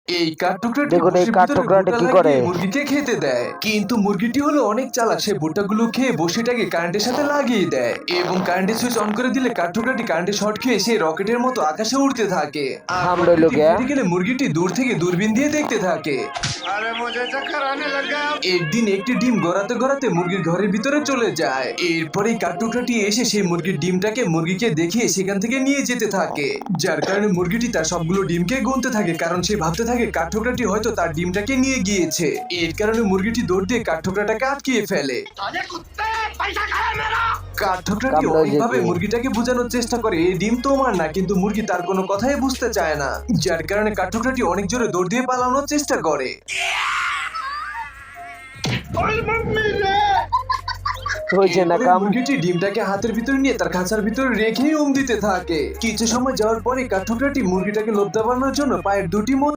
এই কাঠঠোকরাটি দেখুন এই ভুসির ভিতরে কাঠঠোকরাটা ভুট্টা কি লাগিয়ে করে। মুরগিকে খেতে দেয়, কিন্তু মুরগিটি হলো অনেক চালাক। সে ভুট্টাগুলো খেয়ে বসিটাকে কারেন্টের সাথে লাগিয়ে দেয় এবং কারেন্টের সুইচ অন করে দিলে কাঠঠোকরাটি কারেন্টে শর্ট খেয়ে সে রকেটের মতো আকাশে উড়তে থাকে। আর হাম রইলো রকেটটি গিয়া। ফিরে গেলে মুরগিটি দূর থেকে দূরবীন দিয়ে দেখতে থাকে। একদিন একটি ডিম গড়াতে গড়াতে মুরগির ঘরের ভিতরে চলে যায়। এরপরে কাঠঠোকরাটি এসে সেই মুরগির ডিমটাকে মুরগিকে দেখিয়ে সেখান থেকে নিয়ে যেতে থাকে, যার কারণে মুরগিটি তার সবগুলো ডিমকে গুনতে থাকে, কারণ সে ভাবতে থাকে কাঠঠোকরাটি হয়তো তার ডিমটাকে নিয়ে গিয়েছে। এর কারণে মুরগিটি দৌড় দিয়ে কাঠঠোকরাটাকে আটকিয়ে ফেলে। কাঠঠোকরাটি কামড় হয়েছে অনেকভাবে কি? মুরগিটাকে বোঝানোর চেষ্টা করে এই ডিম তোমার না, কিন্তু মুরগি তার কোনো কথাই বুঝতে চায় না, যার কারণে কাঠঠোকরাটি অনেক জোরে দৌড় দিয়ে পালানোর চেষ্টা করে। হয়েছে না এরপরে কাম। মুরগিটি ডিমটাকে হাতের ভিতরে নিয়ে তার খাঁচার ভিতরে রেখেই দিতে থাকে। কিছু সময় যাওয়ার পরে কাঠঠোকরাটি মুরগিটাকে লোভ দেওয়ানোর জন্য পায়ের দুটি